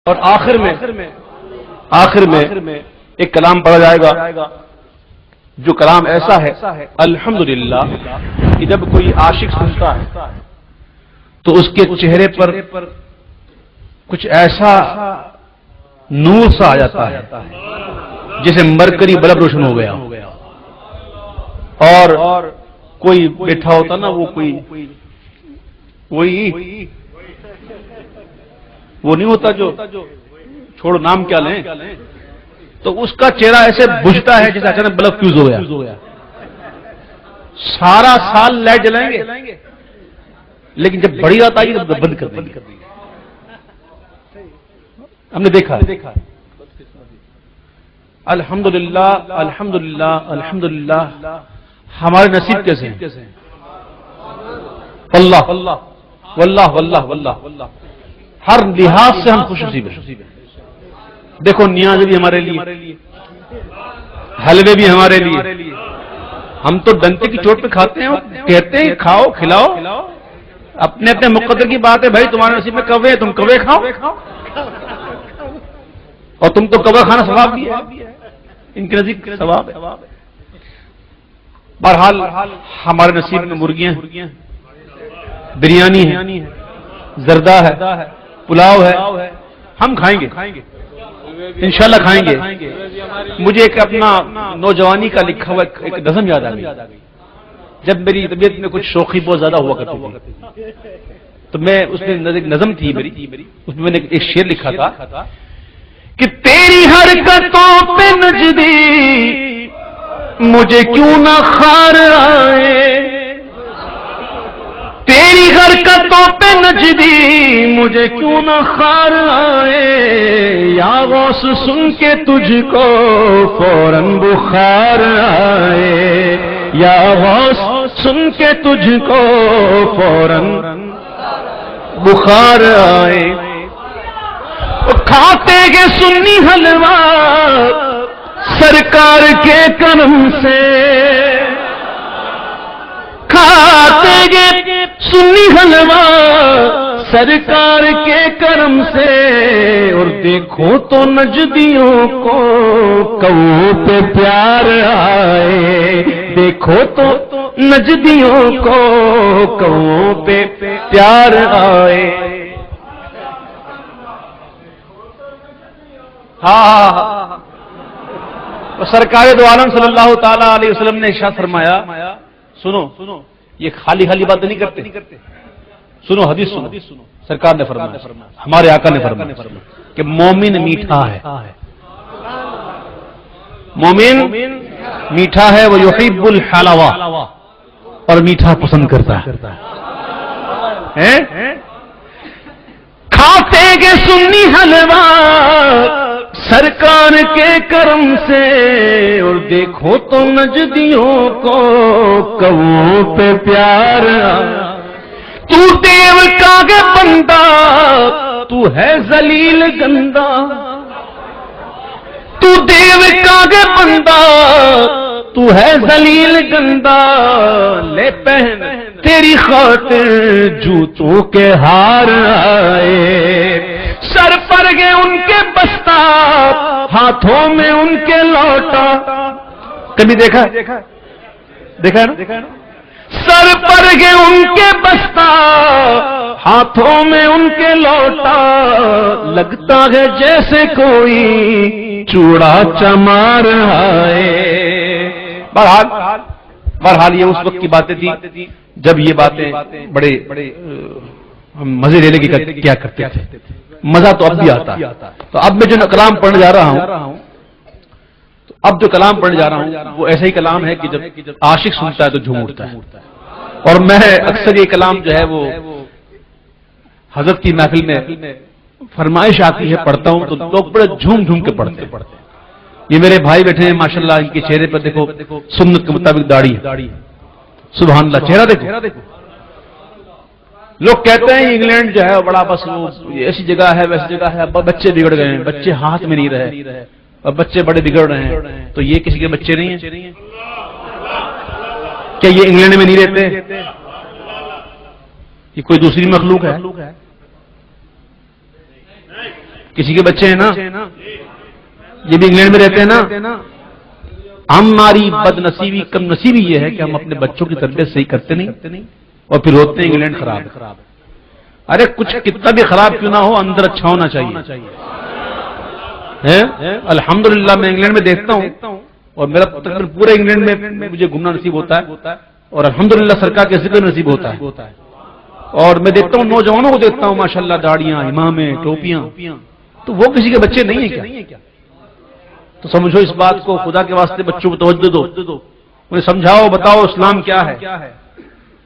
اور آخر میں ایک کلام پڑھا جائے گا جو کلام ایسا ہے الحمدللہ کہ جب کوئی عاشق سنتا ہے تو اس کے چہرے پر کچھ ایسا نور سا آ جاتا ہے جیسے مرکری بلب روشن ہو گیا اور کوئی بیٹھا ہوتا نا وہ نہیں ہوتا جو چھوڑو نام کیا لیں تو اس کا چہرہ ایسے بجھتا ہے جیسے اچانک بلب فیوز ہو گیا سارا سال لائٹ جلائیں گے لیکن جب بڑی رات آئی تو بند کر دیں گے ہم نے دیکھا الحمدللہ الحمدللہ الحمدللہ ہمارے نصیب کیسے ہیں واللہ واللہ واللہ واللہ ہر لحاظ سے ہم خوش نصیب ہیں دیکھو نیاز بھی ہمارے لیے حلوے بھی ہمارے لیے ہم تو ڈنتے کی چوٹ پہ کھاتے ہیں کہتے ہیں کھاؤ کھلاؤ اپنے اپنے مقدر کی بات ہے بھائی تمہارے نصیب میں کوے تم کوے کھاؤ اور تم تو کوے کھانا ثواب بھی ہے ان کے نزدیک ثواب ہے بہرحال ہمارے نصیب میں مرغیاں بریانی ہے زردہ ہے پلاؤ ہے ہم کھائیں گے انشاءاللہ کھائیں گے مجھے ایک اپنا نوجوانی کا لکھا ہوا ایک نظم یاد آ گئی جب میری طبیعت میں کچھ شوخی بہت زیادہ ہوا کرتی تھی تو میں اس میں ایک نظم تھی میری اس میں نے ایک شعر لکھا تھا کہ تیری حرکتوں پہ نجدی مجھے کیوں نہ خار آئے تیری حرکتوں پہ نجدی مجھے کیوں نہ خار آئے یا غوث سن کے تجھ کو فوراً بخار آئے یا غوث سن کے تجھ کو فوراً بخار آئے کھاتے گے سنی حلوہ سرکار کے کرم سے کھاتے گے سنی حلوہ سرکار کے کرم سے اور دیکھو تو نجدیوں کو کوؤں پہ پیار آئے دیکھو تو نجدیوں کو کوؤں پہ پیار آئے ہاں سرکار دو عالم صلی اللہ تعالی علیہ وسلم نے ارشاد فرمایا سنو یہ خالی بات نہیں کرتے سنو حدیث سنو سرکار نے فرمایا ہمارے آقا نے فرمایا کہ مومن میٹھا ہے مومن میٹھا ہے وہ یحب الحلوہ اور میٹھا پسند کرتا ہے کھاتے گے سنی حلوہ سرکار کے کرم سے اور دیکھو تو نجدیوں کو کوؤں پہ پیار تو دیو کا گے بندہ تو ہے ذلیل گندا تو دیو کا گے بندہ تو ہے ذلیل گندا لے پہن تیری خاطر جوتوں کے ہار آئے سر پر گئے ان کے بستہ ہاتھوں میں ان کے لوٹا کبھی دیکھا ہے نا سر پر گئے ان کے بستہ ہاتھوں میں ان کے لوٹا لگتا ہے جیسے کوئی چوڑا چمار آئے بہرحال یہ اس وقت کی باتیں تھی جب یہ باتیں بڑے ہم مزے لینے کی کیا کرتے تھے مزہ تو اب بھی آتا ہے تو اب میں جو کلام پڑھنے جا رہا ہوں تو اب جو کلام پڑھنے جا رہا ہوں وہ ایسا ہی کلام ہے کہ جب عاشق سنتا ہے تو جھوم اٹھتا ہے اور میں اکثر یہ کلام جو ہے وہ حضرت کی محفل میں فرمائش آتی ہے پڑھتا ہوں تو لوگ بڑے جھوم کے پڑھتے ہیں یہ میرے بھائی بیٹھے ہیں ماشاءاللہ ان کے چہرے پر دیکھو سنت کے مطابق داڑھی ہے سبحان اللہ چہرہ دیکھو لوگ کہتے ہیں انگلینڈ جو ہے بڑا بس ایسی جگہ ہے ویسی جگہ ہے بچے بگڑ گئے ہیں بچے ہاتھ میں نہیں رہے اور بچے بڑے بگڑ رہے ہیں تو یہ کسی کے بچے نہیں ہیں کیا یہ انگلینڈ میں نہیں رہتے یہ کوئی دوسری مخلوق ہے کسی کے بچے ہیں نا، یہ بھی انگلینڈ میں رہتے ہیں نا، ہماری بد نصیبی کم نصیبی یہ ہے کہ ہم اپنے بچوں کی تربیت صحیح کرتے نہیں اور پھر ہوتے ہیں انگلینڈ خراب ہے۔ ارے کچھ کتنا بھی خراب کیوں نہ ہو، اندر اچھا ہونا چاہیے۔ الحمدللہ میں انگلینڈ میں دیکھتا ہوں اور میرا تقریباً پورے انگلینڈ میں مجھے گھومنا نصیب ہوتا ہے اور الحمدللہ سرکار کے ذکر نصیب ہوتا ہے، اور میں دیکھتا ہوں نوجوانوں کو دیکھتا ہوں ماشاءاللہ داڑیاں، امامیں، ٹوپیاں، تو وہ کسی کے بچے نہیں ہیں کیا؟ تو سمجھو اس بات کو، خدا کے واسطے بچوں کو توجہ دو، انہیں سمجھاؤ، بتاؤ اسلام کیا ہے۔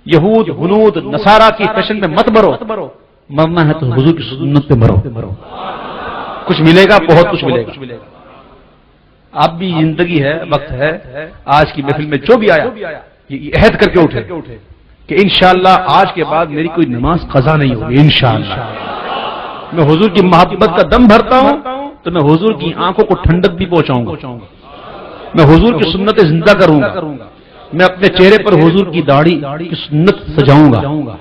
یہود، ہنود، نصارہ کی فیشن میں مت مرو، مرنا ہے تو حضور کی سنت پہ مرو، کچھ ملے گا، بہت کچھ ملے گا۔ اب بھی زندگی ہے، وقت ہے، آج کی محفل میں جو بھی آیا یہ عہد کر کے اٹھے کہ انشاءاللہ آج کے بعد میری کوئی نماز قضا نہیں ہوگی انشاءاللہ۔ میں حضور کی محبت کا دم بھرتا ہوں تو میں حضور کی آنکھوں کو ٹھنڈک بھی پہنچاؤں گا، میں حضور کی سنتیں زندہ کروں گا، میں اپنے چہرے پر حضور کی داڑھی کی سنت سجاؤں گا۔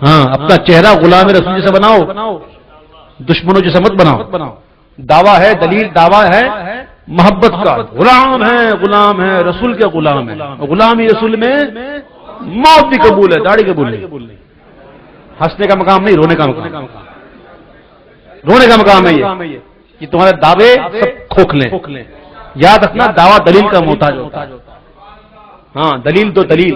ہاں، اپنا چہرہ غلام رسول جیسا بناؤ، دشمنوں جیسا مت بناؤ۔ دعویٰ ہے، دلیل دعویٰ ہے محبت کا، غلام ہے رسول کے غلام ہے، غلامی رسول میں موت بھی قبول ہے، داڑھی قبول نہیں۔ ہنسنے کا مقام نہیں، رونے کا مقام، رونے کا مقام ہے یہ کہ تمہارے دعوے سب کھوکھلیں۔ یاد رکھنا دعویٰ دلیل کا محتاج ہوتا ہے۔ ہاں، دلیل دو، دلیل،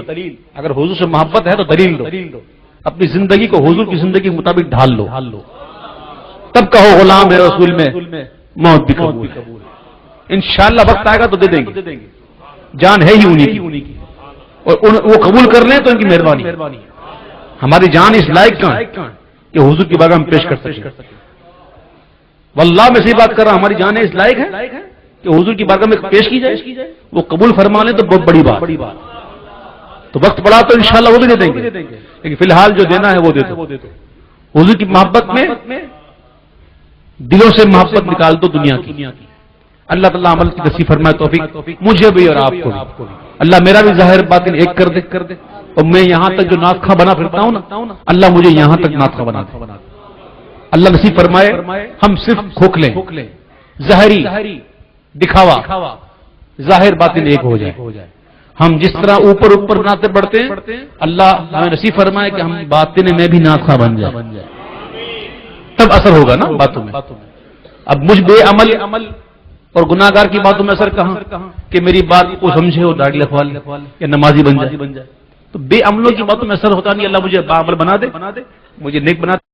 اگر حضور سے محبت ہے تو دلیل دو، اپنی زندگی کو حضور کی زندگی کے مطابق ڈھال لو، تب کہو غلام ہے رسول میں موت بھی قبول ہے۔ انشاءاللہ وقت آئے گا تو دے دیں گے، جان ہے ہی انہی کی، اور وہ قبول کر لیں تو ان کی مہربانی۔ ہماری جان اس لائق کہاں ہے کہ حضور کی بارگاہ میں پیش کر سکیں؟ واللہ میں صحیح بات کر رہا ہوں، ہماری جان اس لائق ہے کہ حضور کی بارگاہ میں پیش کی جائے، وہ قبول فرما لیں تو بہت بڑی بات۔ تو وقت پڑا تو انشاءاللہ وہ بھی دے دیں گے، لیکن فی الحال جو دینا ہے وہ دے دو۔ حضور کی محبت میں دلوں سے محبت نکال دو دنیا کی۔ اللہ تعالیٰ عمل کی نصیب فرمائے، توفیق مجھے بھی اور آپ کو بھی۔ اللہ میرا بھی ظاہر باطن ایک کر دے، اور میں یہاں تک جو ناطخہ بنا پھرتا ہوں نا، اللہ مجھے یہاں تک ناطخہ بنا دے۔ اللہ نصیب فرمائے ہم صرف کھوکھلیں، ظاہری دکھاوا، ظاہر باطن ایک ہو جائے۔ ہم جس طرح اوپر ناطے پڑھتے ہیں، اللہ ہمیں نصیب فرمائے کہ ہم باطن میں بھی ناطخہ بن جائے، تب اثر ہوگا نا باتوں میں۔ اب مجھ بے عمل اور گناہگار کی باتوں میں اثر کہاں کہ میری بات کو سمجھے اور داڑھی لکھوا لے یا نمازی بن جائے۔ تو بے عملوں کی باتوں میں اثر ہوتا نہیں۔ اللہ مجھے با عمل بنا دے، مجھے نیک بنا دے۔